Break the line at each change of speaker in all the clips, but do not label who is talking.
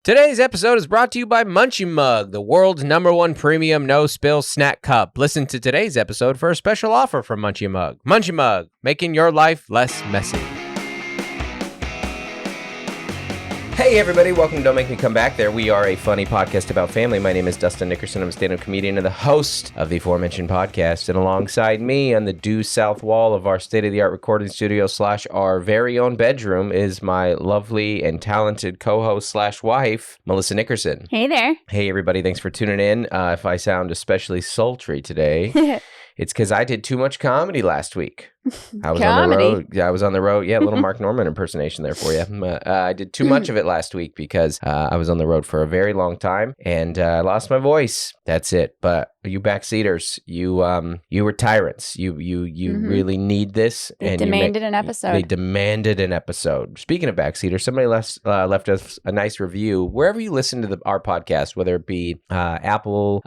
Today's episode is brought to you by Munchie Mug, the world's #1 premium no-spill snack cup. Listen to today's episode for a special offer from Munchie Mug. Munchie Mug, making your life less messy. Hey everybody, welcome to Don't Make Me Come Back There. We are a funny podcast about family. My name is Dustin Nickerson. I'm a stand-up comedian and the host of the aforementioned podcast. And alongside me on the due south wall of our state-of-the-art recording studio / our very own bedroom is my lovely and talented co-host / wife, Melissa Nickerson.
Hey there.
Hey everybody, thanks for tuning in. If I sound especially sultry today, it's because I did too much comedy last week. I was on the road. Yeah, I was on the road. Yeah, a little Mark Norman impersonation there for you. I did too much of it last week because I was on the road for a very long time and I lost my voice. That's it. But you backseaters, you were tyrants. You really need this.
They demanded an episode.
They demanded an episode. Speaking of backseaters, somebody left us a nice review wherever you listen to our podcast, whether it be Apple,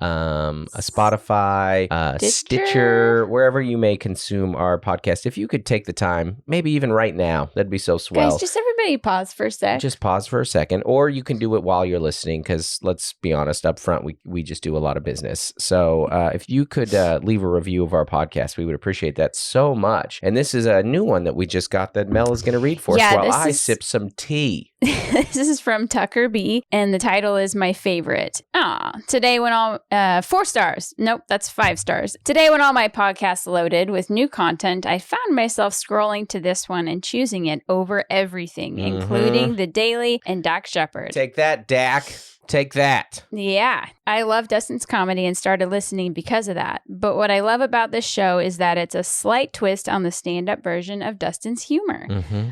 Spotify, Stitcher, wherever you may consume our podcast. If you could take the time, maybe even right now, that'd be so swell.
Guys, just everybody pause for a sec.
Just pause for a second, or you can do it while you're listening, because let's be honest, up front, we just do a lot of business. So if you could leave a review of our podcast, we would appreciate that so much. And this is a new one that we just got that Mel is going to read for us while I sip some tea.
This is from Tucker B, and the title is My Favorite. Today when all 4 stars. Nope, that's 5 stars. Today when all my podcasts loaded with new content, I found myself scrolling to this one and choosing it over everything, including The Daily and Dak Shepard.
Take that, Dak. Take that.
Yeah, I love Dustin's comedy and started listening because of that. But what I love about this show is that it's a slight twist on the stand-up version of Dustin's humor.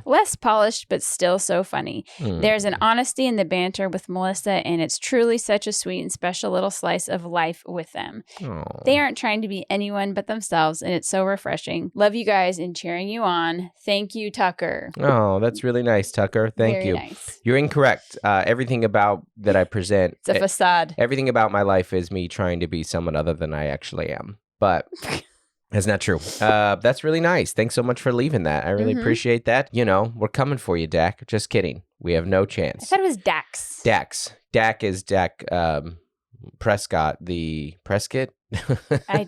Less polished, but still so funny. There's an honesty in the banter with Melissa, and it's truly such a sweet and special little slice of life with them.
Aww.
They aren't trying to be anyone but themselves, and it's so refreshing. Love you guys and cheering you on. Thank you, Tucker.
Oh, that's really nice, Tucker. Thank you.
Nice.
You're incorrect. Everything about that I present,
it's a facade.
Everything about my life is me trying to be someone other than I actually am. But that's not true. That's really nice. Thanks so much for leaving that. I really appreciate that. You know, we're coming for you, Dak. Just kidding. We have no chance.
I thought it was Dax.
Dak is Dak Prescott, the Prescott.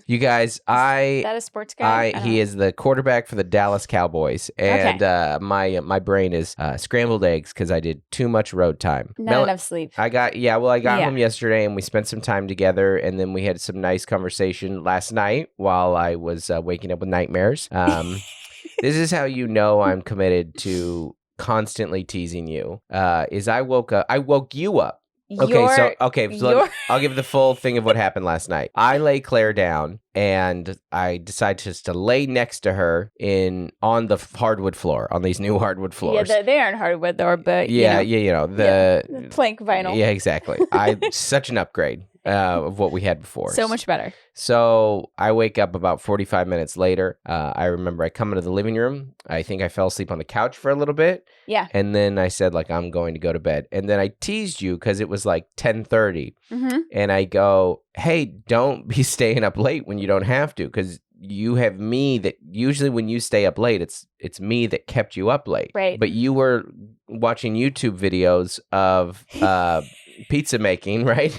You guys,
is that a sports guy?
He is the quarterback for the Dallas Cowboys, and my brain is scrambled eggs because I did too much road time.
Not enough sleep.
I got home yesterday, and we spent some time together, and then we had some nice conversation last night while I was waking up with nightmares. This is how you know I'm committed to constantly teasing you. Is I woke you up. So I'll give the full thing of what happened last night. I lay Claire down and I decide just to lay next to her on the hardwood floor, on these new hardwood floors.
Yeah, they aren't hardwood though, but
the
plank vinyl.
Yeah, exactly. Such an upgrade of what we had before.
So much better.
So I wake up about 45 minutes later. I remember I come into the living room. I think I fell asleep on the couch for a little bit.
Yeah.
And then I said, I'm going to go to bed. And then I teased you because it was 10:30. And I go, hey, don't be staying up late when you don't have to, because you have me that usually when you stay up late, it's me that kept you up late.
Right.
But you were watching YouTube videos of pizza making, right?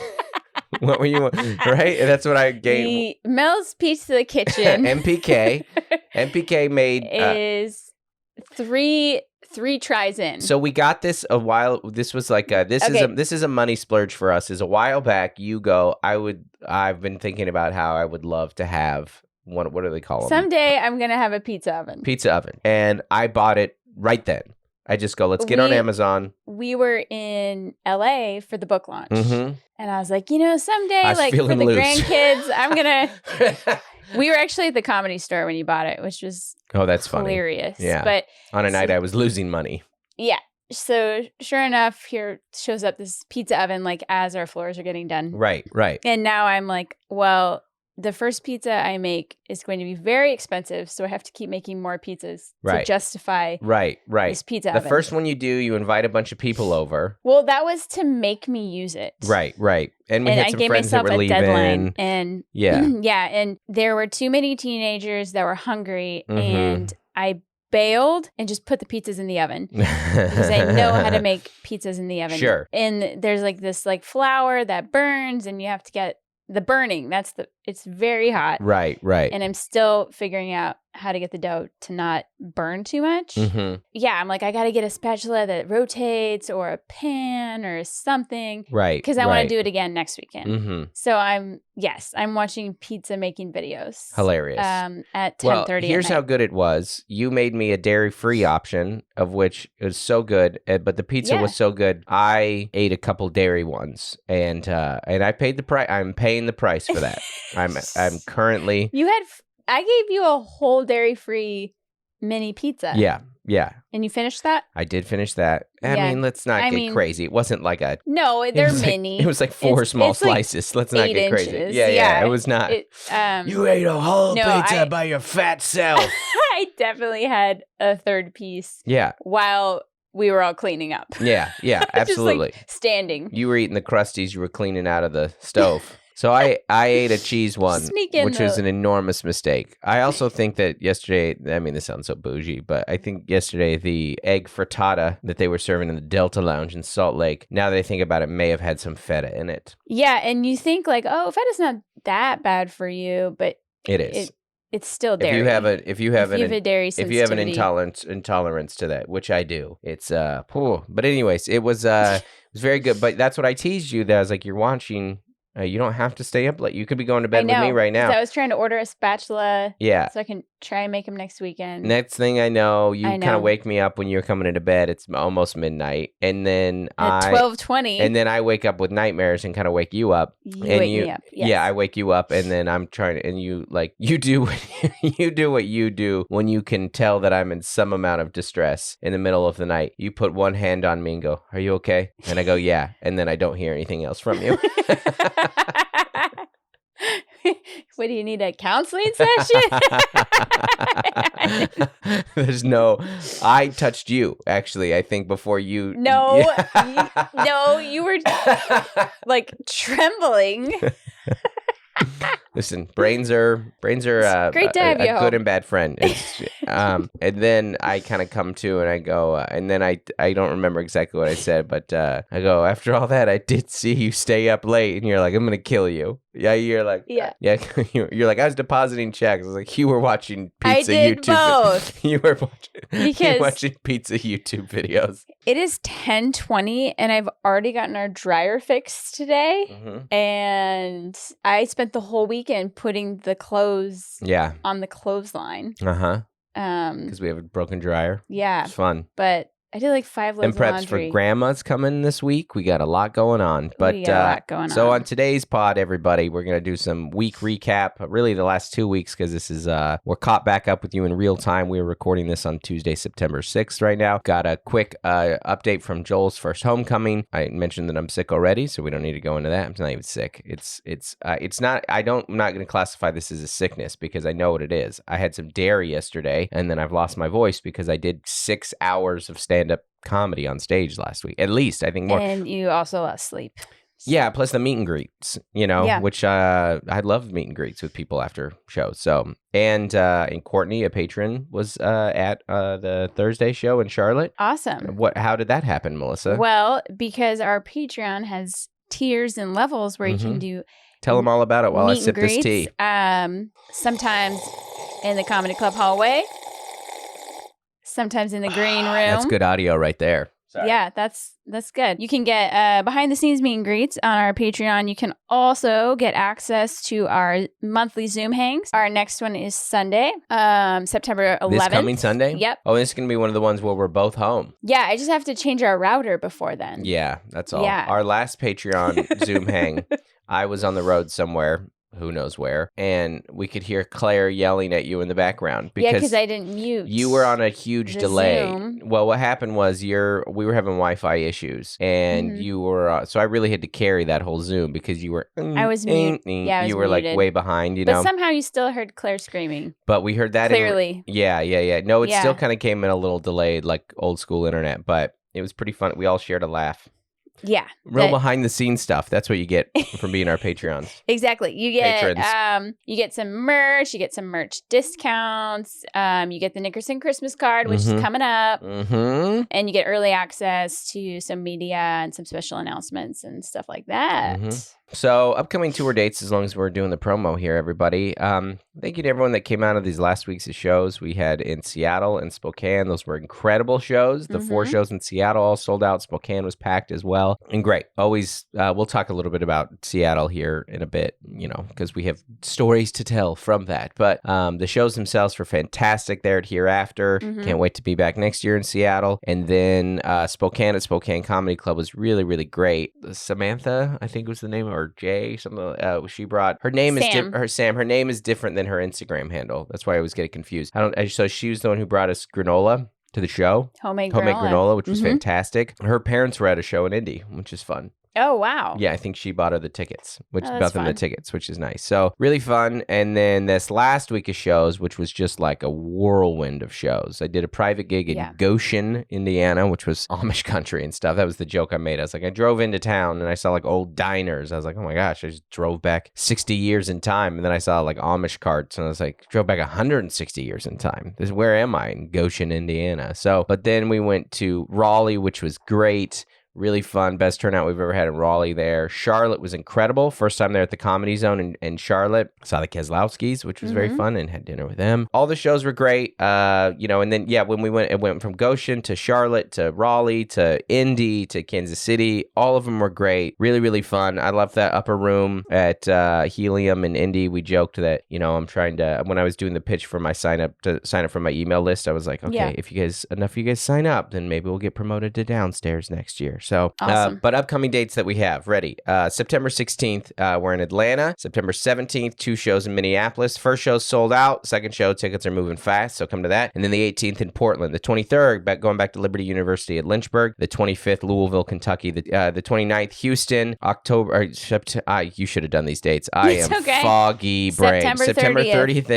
What were you, right? That's what I gave.
Mel's Pizza Kitchen.
MPK made
is three tries in.
So we got this a while. This was this is a money splurge for us. Is a while back. You go. I've been thinking about how I would love to have what do they call them?
Someday I'm gonna have a pizza oven.
And I bought it right then. I just go, let's get on Amazon.
We were in LA for the book launch. And I was like, someday, for the grandkids, I'm going to... We were actually at the Comedy Store when you bought it, which was
that's
hilarious.
Funny. Yeah.
But
on a night I was losing money.
Yeah. So sure enough, here shows up this pizza oven, as our floors are getting done.
Right.
And now I'm like, well... The first pizza I make is going to be very expensive, so I have to keep making more pizzas to justify this pizza oven.
The first one you do, you invite a bunch of people over.
Well, that was to make me use it.
Right. And we had some friends that were leaving.
Deadline, and and there were too many teenagers that were hungry, and I bailed and just put the pizzas in the oven because I know how to make pizzas in the oven.
Sure.
And there's like this like flour that burns and you have to get the burning. It's very hot.
Right.
And I'm still figuring out how to get the dough to not burn too much.
Mm-hmm.
Yeah, I'm like, I got to get a spatula that rotates or a pan or something.
Right.
Because I want to do it again next weekend.
Mm-hmm.
So I'm watching pizza making videos.
Hilarious.
At 10:30
Well, here's how good it was. You made me a dairy-free option, of which it was so good, but the pizza was so good. I ate a couple dairy ones, and I paid the price. I'm paying the price for that. I'm currently.
I gave you a whole dairy-free mini pizza.
Yeah.
And you finished that?
I did finish that. I
Yeah.
mean, let's not get crazy. It wasn't like a...
No, they're mini.
It was like four small slices. Let's not get crazy.
Inches.
Yeah. It was not... you ate a whole pizza by your fat self.
I definitely had a third piece.
Yeah.
While we were all cleaning up.
Yeah, absolutely.
Just like standing.
You were eating the crusties you were cleaning out of the stove. So I ate a cheese one, which was an enormous mistake. I also think that yesterday, I mean, this sounds so bougie, but I think yesterday the egg frittata that they were serving in the Delta Lounge in Salt Lake, now that I think about it, may have had some feta in it.
Yeah, and you think like, oh, feta's not that bad for you, but
it is.
It's still dairy.
If you have an intolerance to that, which I do, it's But anyways, it was very good. But that's what I teased you. That I was like, you're watching. You don't have to stay up late. You could be going to bed with me right now.
I was trying to order a spatula.
Yeah.
So I can try and make them next weekend.
Next thing I know, you kind of wake me up when you're coming into bed. It's almost midnight. And then
at 12:20.
And then I wake up with nightmares and kind of wake you up.
You wake me up. Yes.
Yeah, I wake you up and then I'm trying to, and you do what you do when you can tell that I'm in some amount of distress in the middle of the night. You put one hand on me and go, "Are you okay?" And I go, "Yeah." And then I don't hear anything else from you.
What, do you need a counseling session?
I touched you, actually, I think before you.
No, you were like trembling.
Listen, brains are great to have a good and bad friend. And then I kind of come to and I go, and then I don't remember exactly what I said, but I go, after all that, I did see you stay up late, and you're like, I'm gonna kill you. Yeah, you're like, yeah. You're like, I was depositing checks. I was like, you were watching pizza
YouTube. I did both.
You were watching pizza YouTube videos.
It is 10:20, and I've already gotten our dryer fixed today. Mm-hmm. And I spent the whole weekend putting the clothes on the clothesline. Because
we have a broken dryer.
Yeah.
It's fun.
But I did like 5 loads of laundry.
And preps for grandma's coming this week. We got a lot going on. But
we got a lot going
so on today's pod, everybody, we're going to do some week recap. Really the last 2 weeks, because this is, we're caught back up with you in real time. We're recording this on Tuesday, September 6th right now. Got a quick update from Joel's first homecoming. I mentioned that I'm sick already, so we don't need to go into that. I'm not even sick. I'm not going to classify this as a sickness because I know what it is. I had some dairy yesterday, and then I've lost my voice because I did 6 hours of stand-up comedy on stage last week, at least. I think more.
And you also lost sleep.
Yeah, plus the meet and greets, which I love meet and greets with people after shows. So, and Courtney, a patron, was at the Thursday show in Charlotte.
Awesome.
How did that happen, Melissa?
Well, because our Patreon has tiers and levels where you can do.
Tell them all about it while I sip this tea.
Sometimes in the Comedy Club hallway. Sometimes in the green room.
That's good audio right there. Sorry.
Yeah, that's good. You can get behind the scenes meet and greets on our Patreon. You can also get access to our monthly Zoom hangs. Our next one is Sunday, September 11th.
This coming Sunday?
Yep.
Oh, this is going to be one of the ones where we're both home.
Yeah, I just have to change our router before then.
Yeah, that's all.
Yeah.
Our last Patreon Zoom hang, I was on the road somewhere. Who knows where, and we could hear Claire yelling at you in the background
because I didn't mute.
You were on a huge delay.
Zoom.
Well, what happened was we were having Wi-Fi issues, and you were so I really had to carry that whole Zoom because you were.
I was muted. Yeah, I was
you were
muted.
Like way behind.
But somehow you still heard Claire screaming.
But we heard that
clearly.
Yeah. No, it still kind of came in a little delayed, like old school internet, but it was pretty fun. We all shared a laugh.
Yeah.
Real behind the scenes stuff. That's what you get from being our Patreons.
Exactly. You get some merch. You get some merch discounts. You get the Nickerson Christmas card, which is coming up. And you get early access to some media and some special announcements and stuff like that.
So upcoming tour dates, as long as we're doing the promo here, everybody. Thank you to everyone that came out of these last weeks of shows. We had in Seattle and Spokane. Those were incredible shows. The 4 shows in Seattle all sold out. Spokane was packed as well. And great. Always, we'll talk a little bit about Seattle here in a bit, because we have stories to tell from that. But the shows themselves were fantastic there at Hereafter. Can't wait to be back next year in Seattle. And then Spokane at Spokane Comedy Club was really, really great. Samantha, I think was the name, or Jay, something. She brought her name Sam. Her name is different than her Instagram handle. That's why I always get confused. So she was the one who brought us granola to the show.
Homemade granola,
which was fantastic. Her parents were at a show in Indy, which is fun.
Oh, wow.
Yeah, I think she bought her the tickets, which is nice. So really fun. And then this last week of shows, which was just like a whirlwind of shows. I did a private gig in Goshen, Indiana, which was Amish country and stuff. That was the joke I made. I was like, I drove into town and I saw like old diners. I was like, oh my gosh, I just drove back 60 years in time. And then I saw like Amish carts and I was like, drove back 160 years in time. Where am I? In Goshen, Indiana. So, but then we went to Raleigh, which was great. Really fun. Best turnout we've ever had in Raleigh there. Charlotte was incredible. First time there at the Comedy Zone in Charlotte. Saw the Keselowskis, which was very fun, and had dinner with them. All the shows were great. And then, when we went, it went from Goshen to Charlotte to Raleigh to Indy to Kansas City. All of them were great. Really, really fun. I loved that upper room at Helium in Indy. We joked that, I'm trying to, when I was doing the pitch for my sign up for my email list, I was like, okay, if enough of you guys sign up, then maybe we'll get promoted to downstairs next year. So,
awesome.
But upcoming dates that we have ready. September 16th, we're in Atlanta. September 17th, 2 shows in Minneapolis. First show sold out. Second show, tickets are moving fast, so come to that. And then the 18th in Portland. The 23rd, going back to Liberty University at Lynchburg. The 25th, Louisville, Kentucky. The 29th, Houston. You should have done these dates. I am foggy brain. September 30th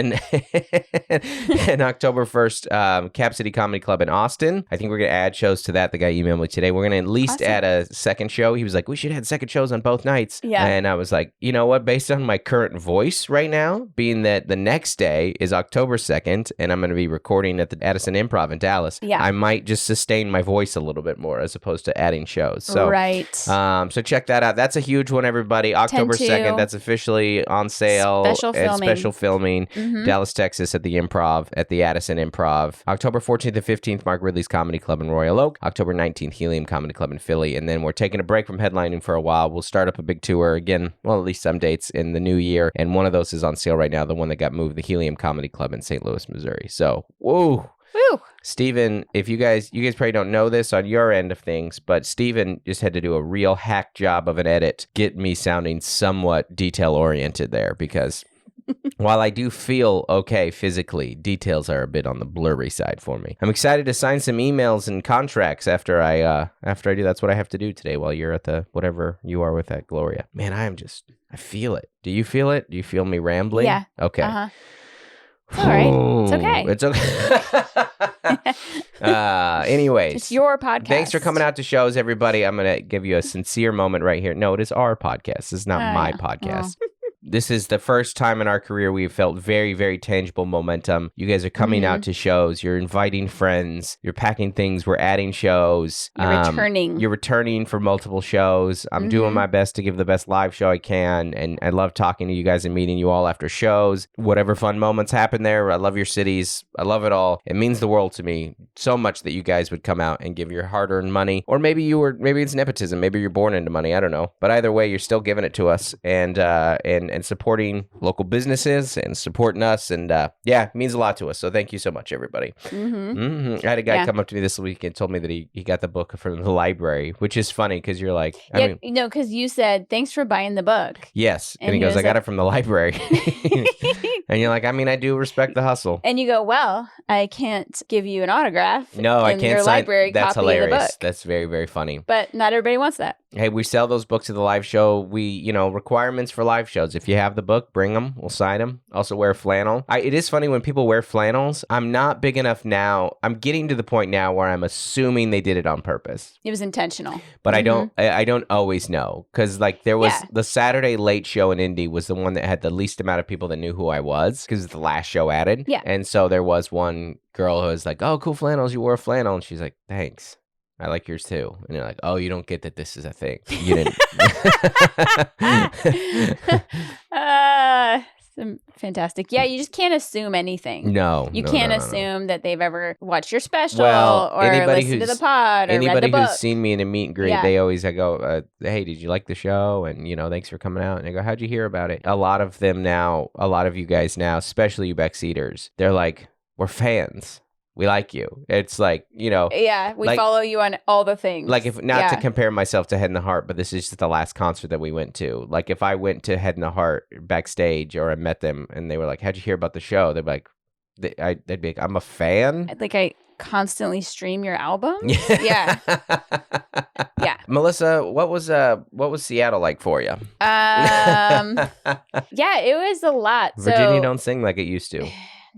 and October 1st, Cap City Comedy Club in Austin. I think we're going to add shows to that. The guy emailed me today. We're going to at least add a second show. He was like, we should have second shows on both nights. Yeah. And I was like, you know what? Based on my current voice right now, being that the next day is October 2nd, and I'm going to be recording at the Addison Improv in Dallas, I might just sustain my voice a little bit more as opposed to adding shows. So, so check that out. That's a huge one, everybody. October 2nd, that's officially on sale. Special filming. Dallas, Texas at the Improv, at the Addison Improv. October 14th and 15th, Mark Ridley's Comedy Club in Royal Oak. October 19th, Helium Comedy Club in Philly, and then we're taking a break from headlining for a while. We'll start up a big tour again, well, at least some dates in the new year, and one of those is on sale right now, the one that got moved, the Helium Comedy Club in St. Louis, Missouri. So, woo! Steven, if you guys probably don't know this on your end of things, but Steven just had to do a real hack job of an edit, get me sounding somewhat detail-oriented there, because while I do feel okay physically, details are a bit on the blurry side for me. I'm excited to sign some emails and contracts after I do. That's what I have to do today while you're at the whatever you are with at Gloria. Man, I feel it. Do you feel it? Do you feel me rambling?
Yeah.
Okay.
It's all right. It's okay.
It's okay. Anyways.
It's your podcast.
Thanks for coming out to shows, everybody. I'm going to give you a sincere moment right here. No, it is our podcast. This is not my podcast. This is the first time in our career we've felt very, very tangible momentum. You guys are coming out to shows. You're inviting friends. You're packing things. We're adding shows.
You're returning.
You're returning for multiple shows. I'm doing my best to give the best live show I can. And I love talking to you guys and meeting you all after shows. Whatever fun moments happen there. I love your cities. I love it all. It means the world to me so much that you guys would come out and give your hard-earned money. Or maybe it's nepotism. Maybe you're born into money. I don't know. But either way, you're still giving it to us. And supporting local businesses and supporting us. And it means a lot to us. So thank you so much, everybody. I had a guy come up to me this week and told me that he got the book from the library, which is funny because you're like,
because you said, thanks for buying the book.
Yes. And he goes, I got it from the library. And you're like, I do respect the hustle.
And you go, well, I can't give you an autograph.
No, I can't
your
sign.
library
That's
copy
hilarious.
of the book.
That's very, very funny.
But not everybody wants that.
Hey, we sell those books at the live show. We, requirements for live shows. If you have the book, bring them. We'll sign them. Also wear flannel. It is funny when people wear flannels. I'm not big enough now. I'm getting to the point now where I'm assuming they did it on purpose.
It was intentional.
But I don't always know. Because there was the Saturday late show in Indy was the one that had the least amount of people that knew who I was because it's the last show added.
Yeah.
And so there was one girl who was like, oh, cool flannels. You wore a flannel. And she's like, thanks. I like yours too. And you're like, oh, you don't get that this is a thing. You didn't.
Fantastic. Yeah, you just can't assume anything.
No.
You can't assume that they've ever watched your special or
anybody
listened to the pod or read the
anybody
book.
who's seen me in a meet and greet, I go, hey, did you like the show? And, thanks for coming out. And I go, how'd you hear about it? A lot of you guys now, especially you backseaters, they're like, we're fans. We like you. It's like,
Yeah, we follow you on all the things.
Like, if not to compare myself to Head in the Heart, but this is just the last concert that we went to. Like, if I went to Head in the Heart backstage or I met them and they were like, how'd you hear about the show? They'd be like, they'd be like, I'm a fan.
Like, I constantly stream your album. Yeah. Yeah.
Melissa, what was Seattle like for you?
Yeah, it was a lot.
Virginia don't sing like it used to.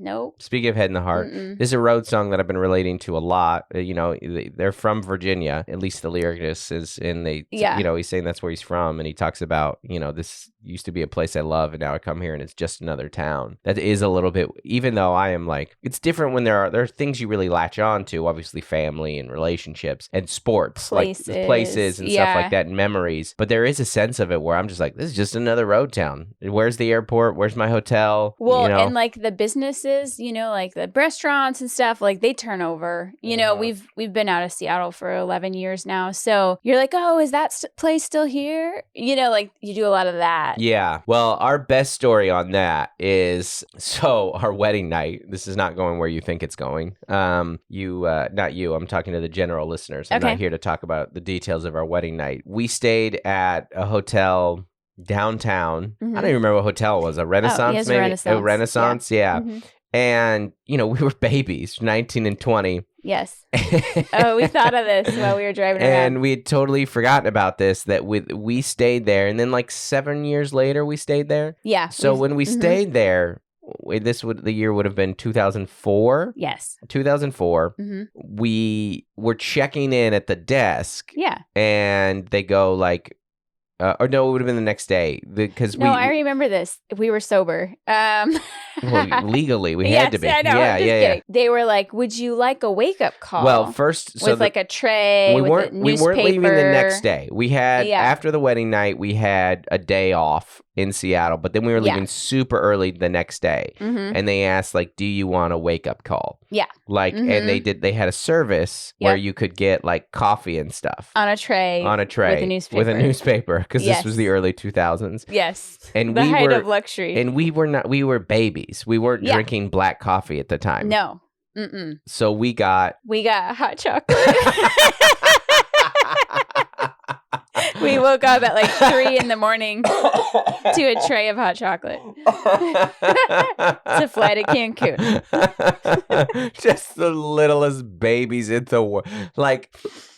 Nope.
Speaking of Head in the Heart, this is a road song that I've been relating to a lot. They're from Virginia, at least the lyricist is, and he's saying that's where he's from, and he talks about, this used to be a place I love, and now I come here and it's just another town. That is a little bit, even though I am like, it's different when there are things you really latch on to, obviously family and relationships and sports, places and stuff like that, and memories. But there is a sense of it where I'm just like, this is just another road town. Where's the airport? Where's my hotel?
Well, and like the businesses, like the restaurants and stuff, like they turn over. We've been out of Seattle for 11 years now. So you're like, oh, is that place still here? Like you do a lot of that.
Yeah. Well, our best story on that is, our wedding night. This is not going where you think it's going. Not you. I'm talking to the general listeners. I'm not here to talk about the details of our wedding night. We stayed at a hotel downtown. I don't even remember what hotel it was. A Renaissance, maybe? A Renaissance, yeah. Mm-hmm. And, we were babies, 19 and 20.
Yes. Oh, we thought of this while we were driving around.
And we had totally forgotten about this, that we stayed there. And then 7 years later, we stayed there.
Yeah.
So when we stayed there, the year would have been 2004.
Yes.
2004. Mm-hmm. We were checking in at the desk.
Yeah.
And they go or no, it would have been the next day
I remember this. We were sober.
Well, legally, we had to be.
I know. Yeah. They were like, "Would you like a wake up call?"
Well, first,
with a tray.
We
weren't
leaving the next day. We had after the wedding night, we had a day off in Seattle, but then we were leaving super early the next day, and they asked do you want a wake up call?
Yeah.
And they had a service where you could get coffee and stuff
on a tray
with a newspaper because this was the early 2000s.
Yes.
And
the height of luxury.
And we were babies. We weren't drinking black coffee at the time.
No. Mm-mm.
So we got
hot chocolate. We woke up at 3 a.m. to a tray of hot chocolate. It's a flight to Cancun.
Just the littlest babies in the world.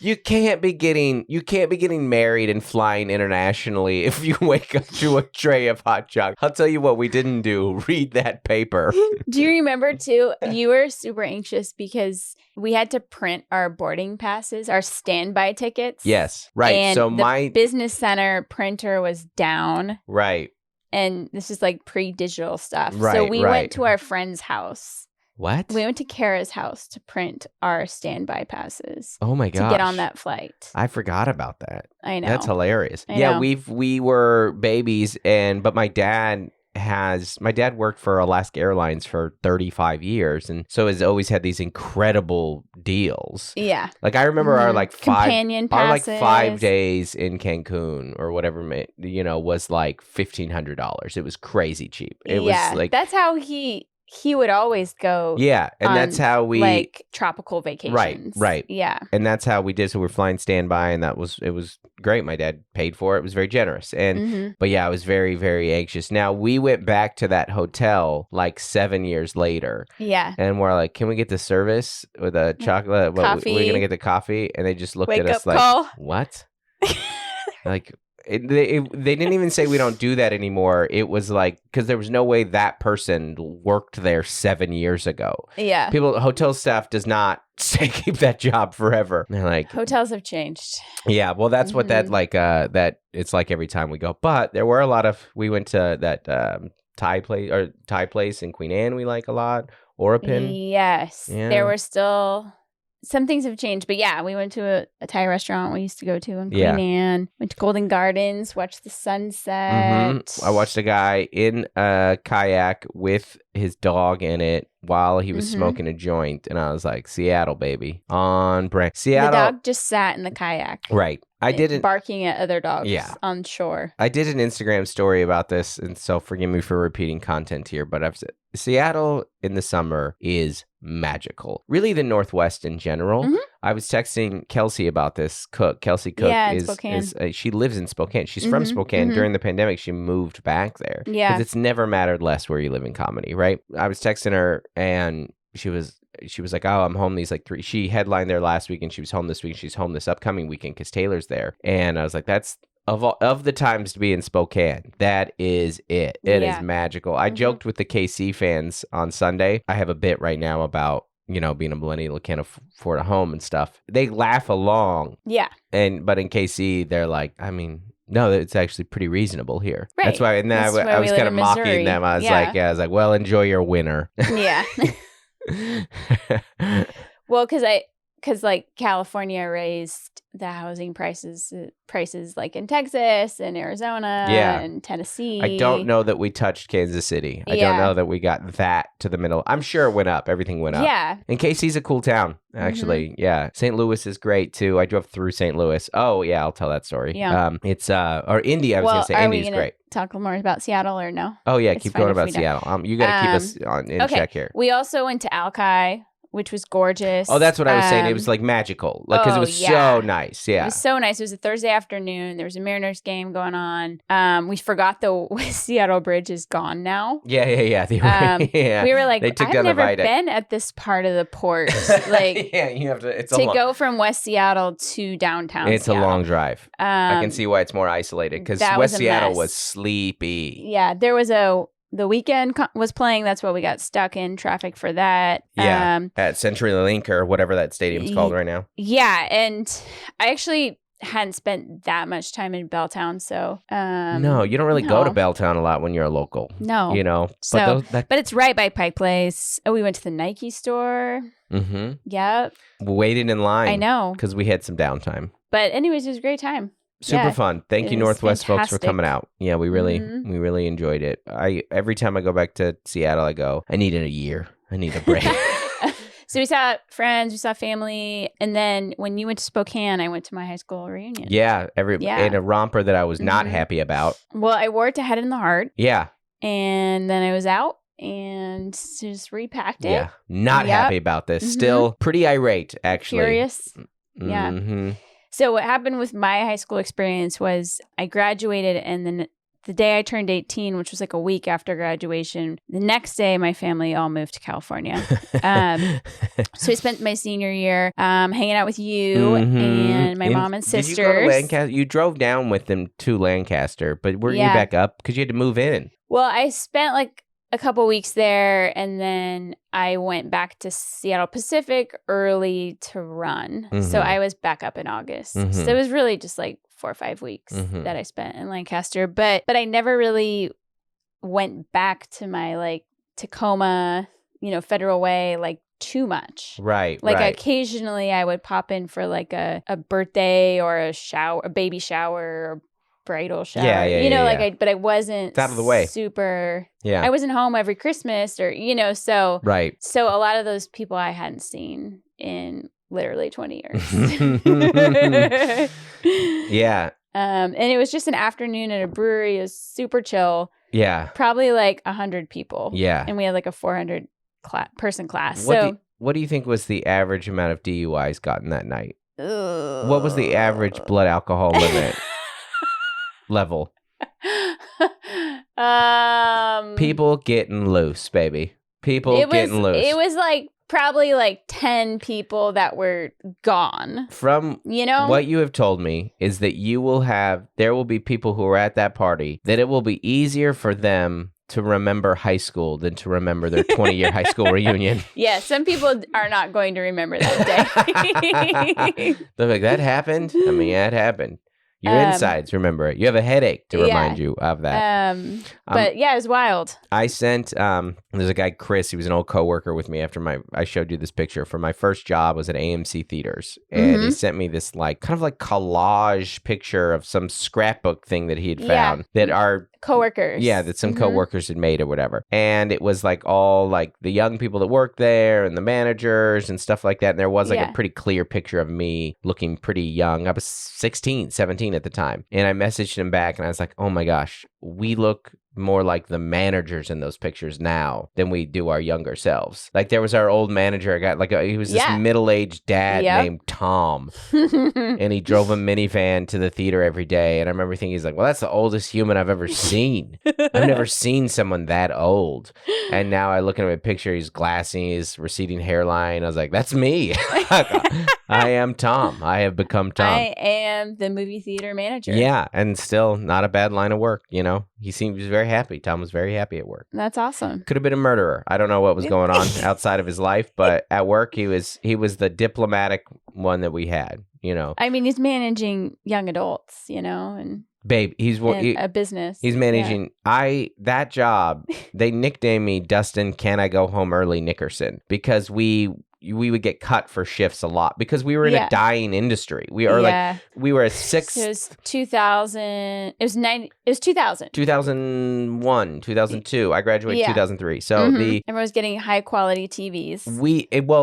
You can't be getting married and flying internationally if you wake up to a tray of hot chocolate. I'll tell you what we didn't do. Read that paper.
Do you remember too? You were super anxious because we had to print our boarding passes, our standby tickets.
Yes, right.
And
so
my business center printer was down.
Right.
And this is pre-digital stuff.
Right,
so we went to our friend's house.
What?
We went to Kara's house to print our standby passes.
Oh my gosh.
To get on that flight.
I forgot about that.
I know.
That's hilarious.
I know.
We were babies but my dad worked for Alaska Airlines for 35 years, and so has always had these incredible deals.
Yeah.
I remember our
companion passes.
Our 5 days in Cancun or whatever, was $1,500. It was crazy cheap. It was
that's how he would always go.
Yeah, and that's how we
tropical vacations.
Right.
Yeah.
And that's how we did. So we're flying standby, and it was great. My dad paid for it. It was very generous. And but I was very, very anxious. Now we went back to that hotel 7 years later.
Yeah.
And we're like, can we get the service with a chocolate?
Coffee.
We're gonna get the coffee, and they just looked
Wake
at us
up call.
What? Like, they didn't even say we don't do that anymore. It was like, because there was no way that person worked there 7 years ago.
Yeah.
Hotel staff does not say keep that job forever. And they're like,
hotels have changed.
Yeah, well, that's what that like that it's like every time we go. But there were a lot of, we went to that Thai place in Queen Anne we like a lot. Orapin.
Yes.
Yeah.
There were still some things have changed, but yeah, we went to a Thai restaurant we used to go to in Queen Anne. Went to Golden Gardens, watched the sunset.
I watched a guy in a kayak with his dog in it while he was smoking a joint, and I was like, Seattle, baby, on brand. Seattle.
The dog just sat in the kayak.
Right. I didn't
barking at other dogs on shore.
I did an Instagram story about this, and so forgive me for repeating content here, but I've said Seattle in the summer is magical. Really, the Northwest in general. I was texting Kelsey about this. Kelsey Cook is she lives in Spokane. She's from Spokane. During the pandemic, she moved back there. Yeah, because it's never mattered less where you live in comedy, right? I was texting her, and she was like, oh, I'm home these like 3. She headlined there last week, and she was home this week. She's home this upcoming weekend because Taylor's there. And I was like, that's of the times to be in Spokane, that is it. It is magical. I joked with the KC fans on Sunday. I have a bit right now about, being a millennial can't afford a home and stuff. They laugh along. Yeah. But in KC, they're like, I mean, no, it's actually pretty reasonable here. Right. That's why. And I was kind of mocking them. I was like, well, enjoy your winter. Yeah.
Well, because like California raised the housing prices like in Texas and Arizona and Tennessee.
I don't know that we touched Kansas City. I don't know that we got that to the middle. I'm sure it went up. Everything went up. Yeah. And KC's a cool town, actually. Yeah. St. Louis is great too. I drove through St. Louis. Oh yeah, I'll tell that story. Yeah. It's or Indy. I was gonna say Indy's great.
Talk more about Seattle or no?
Oh yeah, keep going about Seattle. You got to keep us in check here.
We also went to Alki, which was gorgeous.
Oh, that's what I was saying. It was like magical, like because it was so nice. Yeah,
it was so nice. It was a Thursday afternoon. There was a Mariners game going on. We forgot the Seattle Bridge is gone now.
Yeah.
We were like, I've never been at this part of the port. Like,
yeah, you have to. It's
go from West Seattle to downtown.
It's
Seattle.
A long drive. I can see why it's more isolated because West Seattle was sleepy.
Yeah, there was The Weeknd was playing. That's why we got stuck in traffic for that.
Yeah, at CenturyLink or whatever that stadium's called right now.
Yeah, and I actually hadn't spent that much time in Belltown, so
no, you don't really go to Belltown a lot when you're a local.
No,
but
it's right by Pike Place. Oh, we went to the Nike store. Yep.
Waited in line.
I know
because we had some downtime.
But anyways, it was a great time.
Super fun. Thank you, Northwest folks, for coming out. Yeah, we really enjoyed it. Every time I go back to Seattle, I go, I need a year. I need a break.
So we saw friends, we saw family, and then when you went to Spokane, I went to my high school reunion.
Yeah, in a romper that I was not happy about.
Well, I wore it to Head in the Heart.
Yeah.
And then I was out and just repacked it.
Yeah, not happy about this. Still pretty irate, actually.
Curious. Yeah. So what happened with my high school experience was I graduated, and then the day I turned 18, which was like a week after graduation, the next day my family all moved to California. So I spent my senior year hanging out with you and my mom and sisters.
Did you go to Lancaster? You drove down with them to Lancaster, but were you back up? Because you had to move in.
Well, I spent like a couple weeks there, and then I went back to Seattle Pacific early to run. So I was back up in August. So it was really just like 4 or 5 weeks that I spent in Lancaster. But I never really went back to my like Tacoma, Federal Way, like too much.
Right.
Like occasionally I would pop in for like a birthday or a baby shower or bridal shower. But I wasn't
it's out of the way.
Super.
Yeah.
I wasn't home every Christmas or, so.
Right.
So a lot of those people I hadn't seen in literally 20 years.
Yeah.
And it was just an afternoon at a brewery. It was super chill.
Yeah.
Probably like 100 people.
Yeah.
And we had like a 400 person class.
What do you think was the average amount of DUIs gotten that night? What was the average blood alcohol limit? Level.
People
getting loose, baby. Getting loose.
It was like probably like 10 people that were gone.
From
you know
what you have told me is that there will be people who are at that party that it will be easier for them to remember high school than to remember their 20-year high school reunion.
Yeah, some people are not going to remember that day.
They're like, that happened? I mean, yeah, it happened. Your insides remember it. You have a headache to remind you of that.
But yeah, it was wild.
I sent, there's a guy, Chris, he was an old coworker with me after I showed you this picture. For my first job was at AMC Theaters. And he sent me this like, kind of like collage picture of some scrapbook thing that he had found that our
coworkers.
Yeah, that some coworkers had made or whatever. And it was like all like the young people that worked there and the managers and stuff like that. And there was like a pretty clear picture of me looking pretty young. I was 16, 17 at the time. And I messaged him back and I was like, oh my gosh, we look more like the managers in those pictures now than we do our younger selves. Like there was our old manager, he was this middle-aged dad named Tom, and he drove a minivan to the theater every day. And I remember thinking, he's like, well, that's the oldest human I've ever seen. I've never seen someone that old. And now I look at him in a picture, he's glassy, his receding hairline. I was like, that's me. I am Tom. I have become Tom.
I am the movie theater manager.
Yeah, and still not a bad line of work, you know? He was very happy. Tom was very happy at work.
That's awesome.
Could have been a murderer. I don't know what was going on outside of his life, but at work he was the diplomatic one that we had, you know.
I mean, he's managing young adults, you know, and
babe, he's
a business.
He's managing that job. They nicknamed me Dustin Can I Go Home Early Nickerson because we would get cut for shifts a lot because we were in a dying industry. We were a six.
It was 2000. It was 2000.
2001, 2002. I graduated 2003. So
everyone was getting high quality TVs.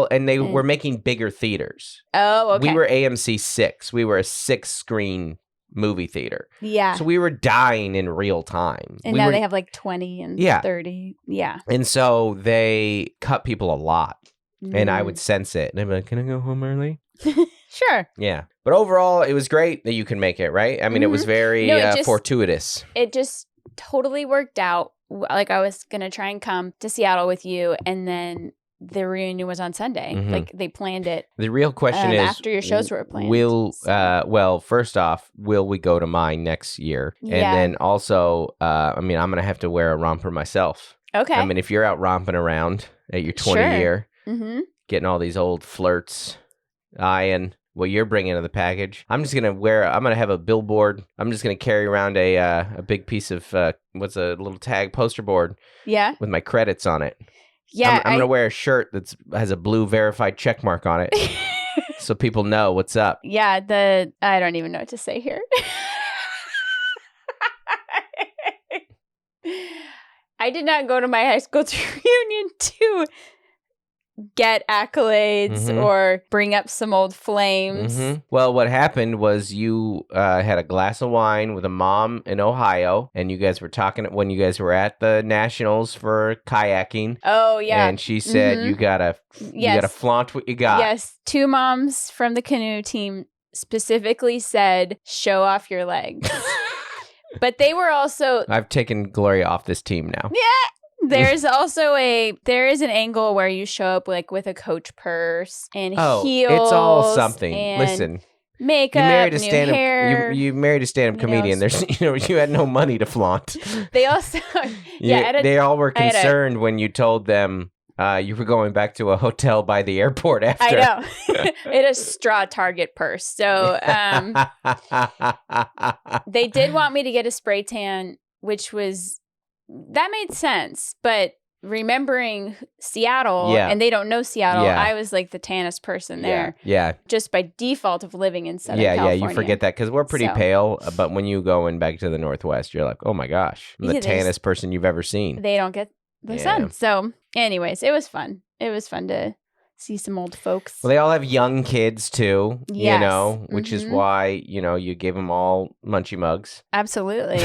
And they were making bigger theaters.
Oh, okay.
We were AMC 6. We were a 6-screen movie theater.
Yeah.
So we were dying in real time.
And now they have like 20 and 30. Yeah.
And so they cut people a lot. And I would sense it. And I'd be like, can I go home early?
Sure.
Yeah. But overall, it was great that you can make it, right? I mean, it was very fortuitous.
It just totally worked out. Like I was going to try and come to Seattle with you. And then the reunion was on Sunday. Like they planned it. The
real question is,
after your shows were planned.
Well, first off, will we go to mine next year? Yeah. And then also, I mean, I'm going to have to wear a romper myself.
Okay.
I mean, if you're out romping around at your 20 year, getting all these old flirts, eyeing what you're bringing to the package, I'm just going to have a billboard. I'm just going to carry around a big piece of, what's a little tag poster board.
Yeah.
With my credits on it.
Yeah.
I'm going to wear a shirt that has a blue verified check mark on it. So people know what's up.
Yeah. I don't even know what to say here. I did not go to my high school reunion to get accolades or bring up some old flames.
Well, what happened was you had a glass of wine with a mom in Ohio, and you guys were talking when you guys were at the Nationals for kayaking.
Oh, yeah.
And she said you gotta flaunt what you got.
Yes. 2 moms from the canoe team specifically said, show off your legs. But they were also...
I've taken Gloria off this team now.
Yeah. There is an angle where you show up like with a Coach purse and heels.
It's all something. Listen,
makeup, hair.
You married a stand-up comedian. There's, you had no money to flaunt.
They also,
they all were concerned when you told them you were going back to a hotel by the airport after.
I know. It is a straw Target purse. So they did want me to get a spray tan, which that made sense. But remembering Seattle, and they don't know Seattle, I was like the tannest person there.
Yeah.
Just by default of living in Southern California.
Yeah, you forget that because we're pretty pale. But when you go in back to the Northwest, you're like, oh my gosh, I'm the tannest person you've ever seen.
They don't get the sun. So anyways, it was fun. It was fun to see some old folks.
Well, they all have young kids too, which is why, you gave them all munchy mugs.
Absolutely.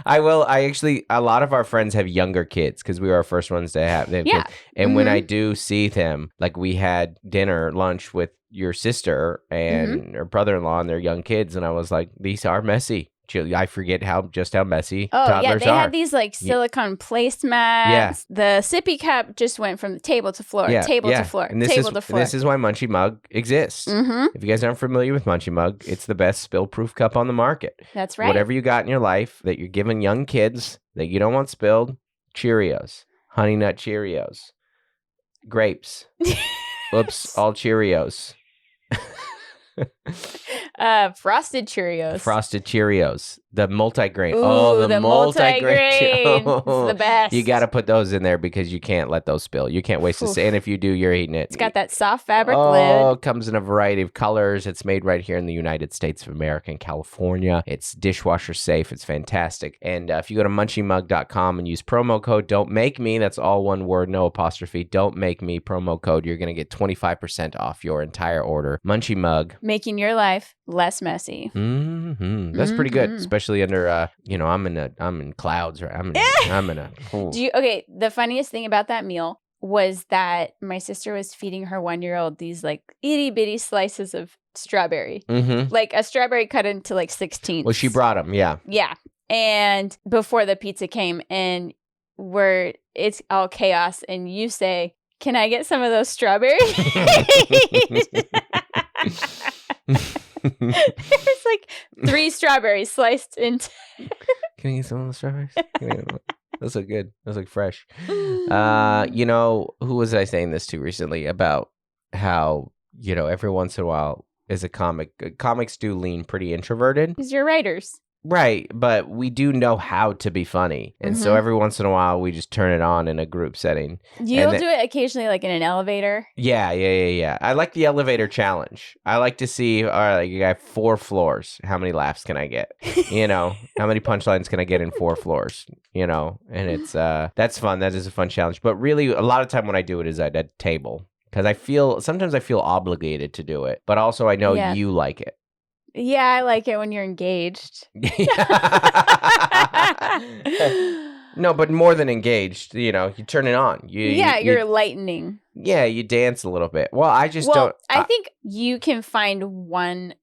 A lot of our friends have younger kids because we were our first ones to have them. Kids. And when I do see them, like we had lunch with your sister and her brother-in-law and their young kids. And I was like, these are messy. I forget how messy
Oh,
toddlers
yeah, they
are.
had these like silicone placemats.
Yeah.
The sippy cup just went from the table to floor, table to floor,
and
table to floor.
And this is why Munchie Mug exists. If you guys aren't familiar with Munchie Mug, it's the best spill-proof cup on the market.
That's right.
Whatever you got in your life that you're giving young kids that you don't want spilled, Cheerios, Honey Nut Cheerios, grapes. Oops, all Cheerios.
Frosted Cheerios.
Frosted Cheerios. The multigrain.
Ooh, the multigrain. It's the best.
You got to put those in there because you can't let those spill. You can't waste this. And if you do, you're eating it.
It's got that soft fabric
lid.
Oh,
it comes in a variety of colors. It's made right here in the United States of America in California. It's dishwasher safe. It's fantastic. And if you go to munchiemug.com and use promo code Don't Make Me, that's all one word, no apostrophe, Don't Make Me, promo code, you're going to get 25% off your entire order. Munchie Mug.
Making your life less messy.
That's pretty good, especially under I'm in clouds, right? I'm in a
Okay, the funniest thing about that meal was that my sister was feeding her 1-year-old these like itty bitty slices of strawberry. Like a strawberry cut into like 16.
Well, she brought them, yeah.
Yeah. And before the pizza came, and it's all chaos, and you say, "Can I get some of those strawberries?" There's like 3 strawberries sliced into.
Can I get some of those strawberries? Those look good. Those look fresh. Who was I saying this to recently about how, every once in a while as a comics do lean pretty introverted.
Because you're writers.
Right, but we do know how to be funny. And so every once in a while, we just turn it on in a group setting.
You'll do it occasionally, like in an elevator.
Yeah. I like the elevator challenge. I like to see, all right, you got 4 floors. How many laughs can I get? How many punchlines can I get in 4 floors? And it's, that's fun. That is a fun challenge. But really, a lot of time when I do it is at a table. Because sometimes I feel obligated to do it. But also I know you like it.
Yeah, I like it when you're engaged.
No, but more than engaged, you turn it on.
You're lightening.
Yeah, you dance a little bit. Well, I don't.
I think you can find one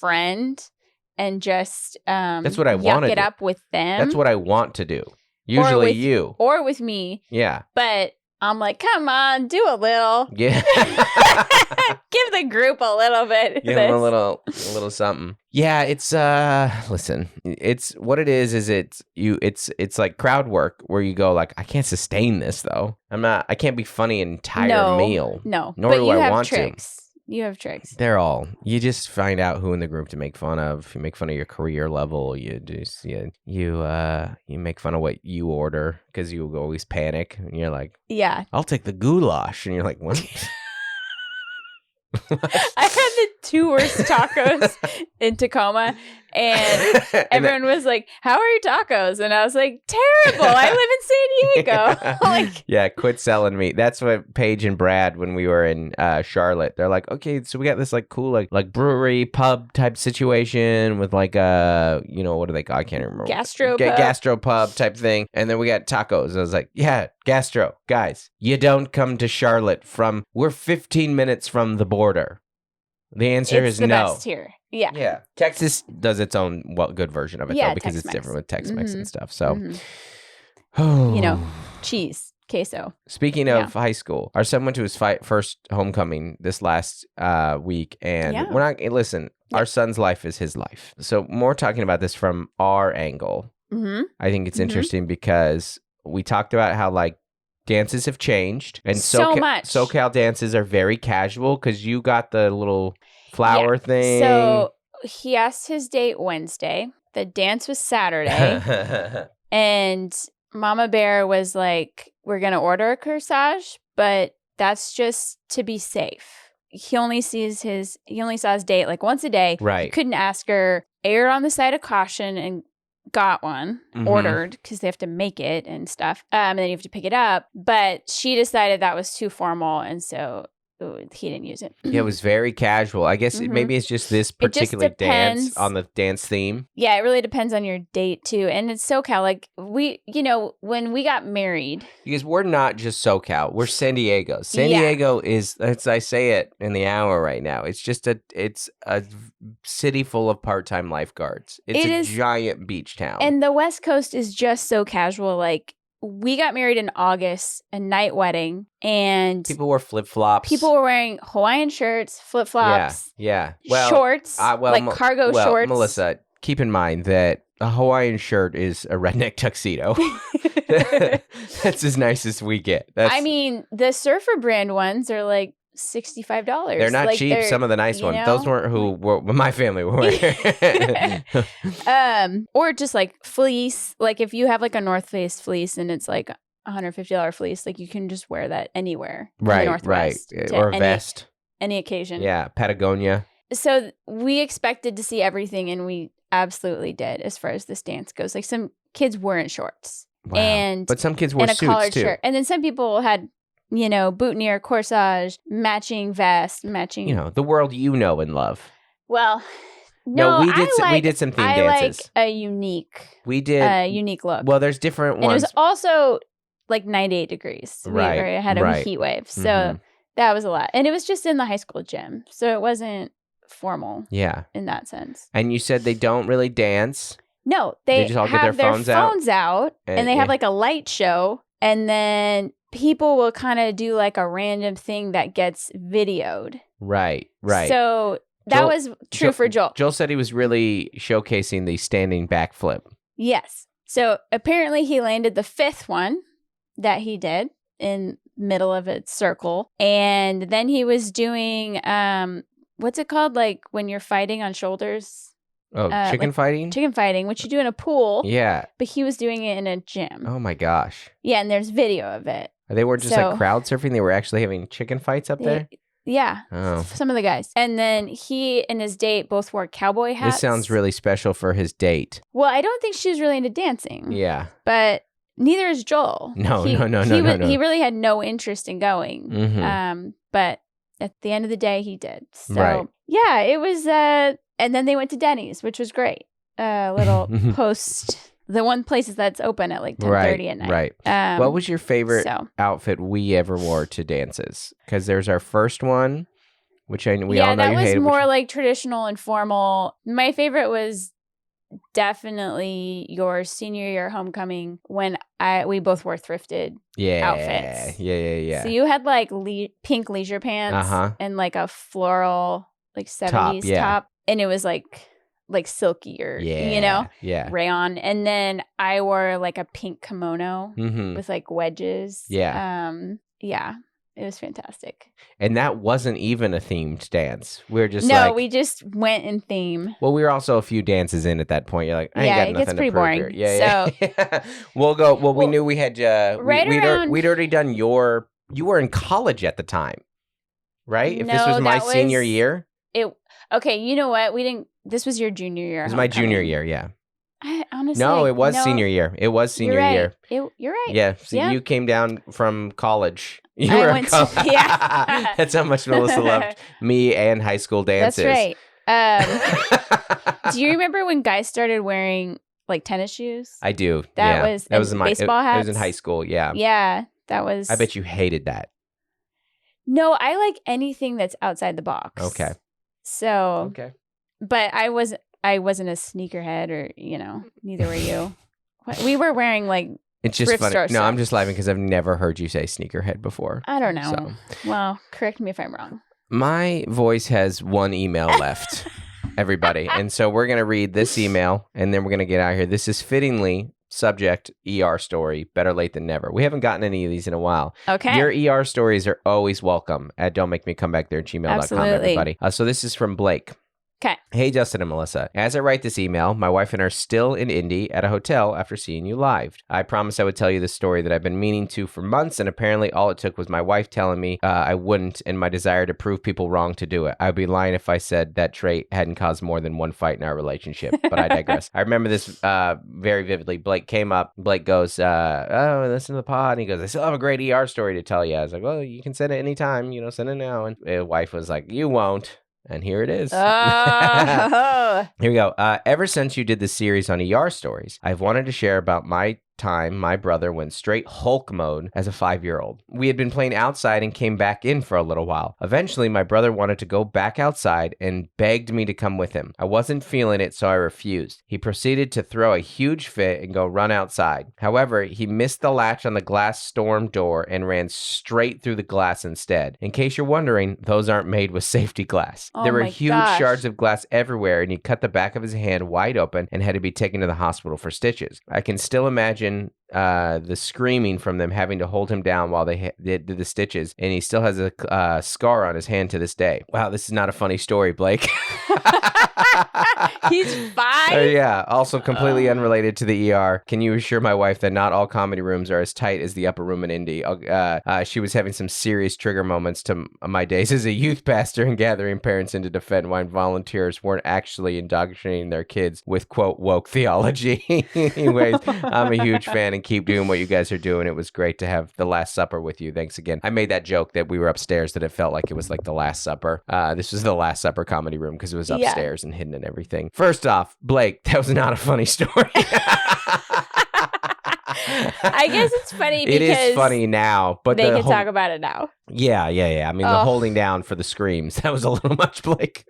friend and just
that's what I want to
yuck it
do.
up with them.
That's what I want to do. Usually you.
Or with me.
Yeah.
But I'm like, come on, do a little.
Yeah.
Give the group a little bit.
Give them a little something. Yeah, it's listen, it's what it is it's like crowd work where you go like, I can't sustain this though. I can't be funny an entire meal.
No.
Nor do I want
tricks.
to.
You have tricks.
You just find out who in the group to make fun of. You make fun of your career level. You just, you make fun of what you order because you always panic. And you're like,
yeah,
I'll take the goulash. And you're like, what?
I had the 2 worst tacos in Tacoma, and everyone was like, "How are your tacos?" And I was like, "Terrible! I live in San Diego."
Yeah, quit selling me. That's what Paige and Brad, when we were in Charlotte, they're like, "Okay, so we got this like cool like brewery pub type situation with like what do they call? I can't remember. Gastro pub type thing, and then we got tacos." I was like, "Yeah, gastro guys, you don't come to Charlotte we're 15 minutes from the border." The answer is no.
It's the best here. Yeah.
Yeah. Texas does its own good version of it, though, because it's different with Tex-Mex and stuff. So,
cheese, queso.
Speaking of high school, our son went to his first homecoming this last week, and we're not, listen, our son's life is his life. So, more talking about this from our angle. I think it's interesting because we talked about how, like, dances have changed, and
so much.
SoCal dances are very casual because you got the little flower thing.
So he asked his date Wednesday. The dance was Saturday, and Mama Bear was like, "We're gonna order a corsage, but that's just to be safe." He only saw his date like once a day.
Right.
He couldn't ask her. Err on the side of caution and got one ordered because they have to make it and stuff. And then you have to pick it up. But she decided that was too formal. And so he didn't use it.
Yeah, it was very casual. I guess maybe it's just this particular dance on the dance theme.
Yeah, it really depends on your date too. And it's SoCal. Like when we got married.
Because we're not just SoCal. We're San Diego. San Diego is, as I say it in the hour right now, it's a city full of part-time lifeguards. It's a giant beach town.
And the West Coast is just so casual. Like, we got married in August, a night wedding, and
people wore flip-flops.
People were wearing Hawaiian shirts, flip-flops,
well,
shorts, like cargo shorts.
Melissa, keep in mind that a Hawaiian shirt is a redneck tuxedo. That's as nice as we get.
I mean, the Surfer brand ones are like $65.
They're not cheap. Some of the nice ones. Those weren't my family were wearing.
Or just like fleece. Like if you have like a North Face fleece and it's like $150 fleece, like you can just wear that anywhere. In the Northwest,
or a vest.
Any occasion.
Yeah, Patagonia.
So we expected to see everything, and we absolutely did as far as this dance goes. Like some kids were in shorts.
Wow. But some kids wore suits
collared
too.
Shirt. And then some people had boutonniere, corsage, matching vest, matching.
The world you know and love.
Well, no,
we did some theme dances.
I like a unique.
We did
a unique look.
Well, there's different ones.
And it was also like 98 degrees.
Right.
We had a heat wave, so that was a lot. And it was just in the high school gym, so it wasn't formal. Yeah. In that sense.
And you said they don't really dance.
No, they
just all
have
get their phones
out, and they have like a light show, and then people will kind of do like a random thing that gets videoed. Right. So that was true for Joel.
Joel said he was really showcasing the standing backflip.
Yes. So apparently he landed the 5th one that he did in middle of a circle. And then he was doing, what's it called? Like when you're fighting on shoulders.
Oh, chicken fighting?
Chicken fighting, which you do in a pool.
Yeah.
But he was doing it in a gym.
Oh my gosh.
Yeah, and there's video of it.
They weren't just like crowd surfing. They were actually having chicken fights up there?
Yeah. Oh. Some of the guys. And then he and his date both wore cowboy hats.
This sounds really special for his date.
Well, I don't think she was really into dancing.
Yeah.
But neither is Joel.
No.
He really had no interest in going. Mm-hmm. But at the end of the day, he did. So, yeah, it was... and then they went to Denny's, which was great. Little post... The one places that's open at like 10:30 at night.
Right. What was your favorite outfit we ever wore to dances? Because there's our first one, which we all know you hated.
Yeah, that was more like traditional and formal. My favorite was definitely your senior year homecoming when we both wore thrifted outfits.
Yeah.
So you had like pink leisure pants and like a floral like 70s top. And it was like silkier, rayon. And then I wore like a pink kimono with like wedges. Yeah, it was fantastic.
And that wasn't even a themed dance. We were just
we just went in theme.
Well, we were also a few dances in at that point. You're like, I ain't got nothing
it gets pretty
to prove
boring.
Here. Yeah. We'll go. Well, we knew we had. We'd already done you were in college at the time, right? If this was my senior year.
Okay, you know what? This was your junior year.
It was my junior year, yeah.
I honestly...
No, it was senior year. It was senior year.
You're right.
Yeah, so you came down from college. That's how much Melissa loved me and high school dances.
That's right. Do you remember when guys started wearing like tennis shoes?
I do.
That was in my baseball hats.
It was in high school, yeah.
Yeah, that was...
I bet you hated that.
No, I like anything that's outside the box.
Okay.
So...
Okay.
But I wasn't a sneakerhead, or neither were you. We were wearing like.
It's just funny. No, I'm just laughing because I've never heard you say sneakerhead before.
I don't know. So. Well, correct me if I'm wrong.
My voice has one email left, everybody, and so we're gonna read this email, and then we're gonna get out of here. This is fittingly subject ER story. Better late than never. We haven't gotten any of these in a while.
Okay.
Your ER stories are always welcome at dontmakemecomebackthere@gmail.com. Everybody. So this is from Blake.
Okay.
Hey, Dustin and Melissa. As I write this email, my wife and I are still in Indy at a hotel after seeing you live. I promised I would tell you the story that I've been meaning to for months, and apparently all it took was my wife telling me I wouldn't and my desire to prove people wrong to do it. I'd be lying if I said that trait hadn't caused more than one fight in our relationship, but I digress. I remember this very vividly. Blake came up. Blake goes, oh, listen to the pod. And he goes, I still have a great ER story to tell you. I was like, well, you can send it anytime. Send it now. And my wife was like, you won't. And here it is.
Oh.
Here we go. Ever since you did the series on ER stories, I've wanted to share about my time my brother went straight Hulk mode as a 5-year-old. We had been playing outside and came back in for a little while. Eventually, my brother wanted to go back outside and begged me to come with him. I wasn't feeling it, so I refused. He proceeded to throw a huge fit and go run outside. However, he missed the latch on the glass storm door and ran straight through the glass instead. In case you're wondering, those aren't made with safety glass. There were huge shards of glass everywhere, and he cut the back of his hand wide open and had to be taken to the hospital for stitches. I can still imagine the screaming from them having to hold him down while they did the stitches, and he still has a scar on his hand to this day. Wow, this is not a funny story, Blake.
He's 5?
Yeah, also completely unrelated to the ER. Can you assure my wife that not all comedy rooms are as tight as the upper room in Indy? She was having some serious trigger moments to my days as a youth pastor and gathering parents in to defend why volunteers weren't actually indoctrinating their kids with, quote, woke theology. Anyways, I'm a huge fan and keep doing what you guys are doing. It was great to have the Last Supper with you. Thanks again. I made that joke that we were upstairs, that it felt like it was like the Last Supper. This was the Last Supper comedy room because it was upstairs and hidden and everything. First off, Blake, that was not a funny story.
I guess it's funny because
it is funny now, but
they can talk about it now.
Yeah. I mean, the holding down for the screams, that was a little much, Blake.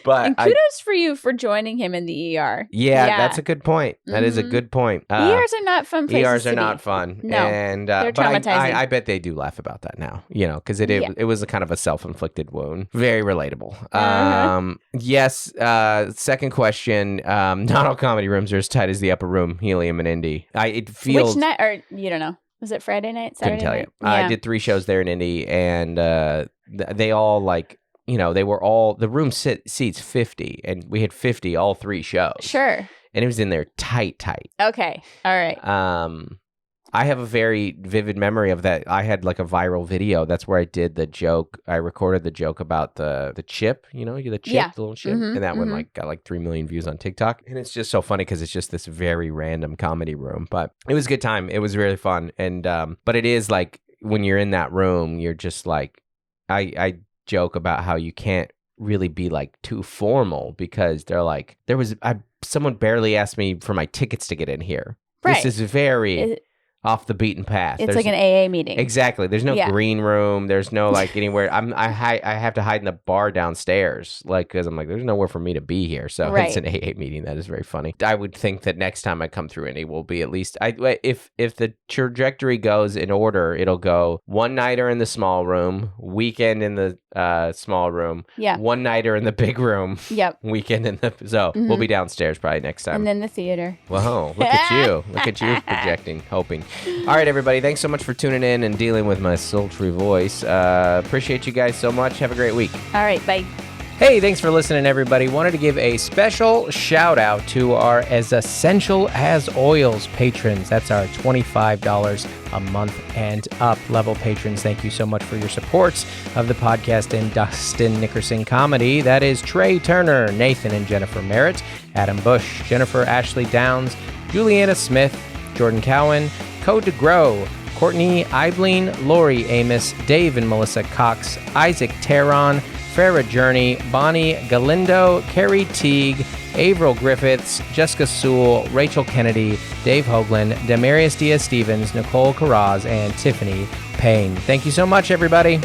But
and kudos for you for joining him in the ER.
Yeah, that's a good point. That is a good point.
ERs are not fun places
ERs
to
are
be.
not fun.
No,
and,
they're traumatizing.
But I bet they do laugh about that now, because it was a kind of a self-inflicted wound. Very relatable. Yes, second question. Not all comedy rooms are as tight as the upper room, Helium and Indy. It feels...
Which night? Or you don't know. Was it Friday night? Saturday
couldn't tell
night?
you. I did 3 shows there in Indy, and they all they were all, the room seats 50, and we had 50 all 3 shows.
Sure.
And it was in there tight.
Okay. All right.
I have a very vivid memory of that. I had like a viral video. That's where I did the joke. I recorded the joke about the chip, the chip, the little chip. And that one got like 3 million views on TikTok. And it's just so funny because it's just this very random comedy room. But it was a good time. It was really fun. And but it is like when you're in that room, you're just like, I joke about how you can't really be like too formal because they're like, someone barely asked me for my tickets to get in here. Right. This is very off the beaten path.
It's like an AA meeting.
Exactly. There's no green room. There's no like anywhere. I have to hide in the bar downstairs, because I'm like, there's nowhere for me to be here. So it's an AA meeting. That is very funny. I would think that next time I come through, it will be at least if the trajectory goes in order, it'll go one nighter in the small room, weekend in the small room, one nighter in the big room, weekend in the we'll be downstairs probably next time,
and then the theater.
Whoa, look at you projecting, hoping. All right, everybody, thanks so much for tuning in and dealing with my sultry voice. Appreciate you guys so much. Have a great week.
All right, bye.
Hey, thanks for listening, everybody. Wanted to give a special shout out to our As Essential as Oils patrons. That's our $25 a month and up level patrons. Thank you so much for your support of the podcast and Dustin Nickerson comedy. That is Trey Turner, Nathan and Jennifer Merritt, Adam Bush, Jennifer Ashley Downs, Juliana Smith, Jordan Cowan, Code to Grow, Courtney Eibling, Lori Amos, Dave and Melissa Cox, Isaac Terron, Farrah Journey, Bonnie Galindo, Carrie Teague, Averill Griffiths, Jessica Sewell, Rachel Kennedy, Dave Hoagland, Demarius Diaz-Stevens, Nicole Carraz, and Tiffany Payne. Thank you so much, everybody.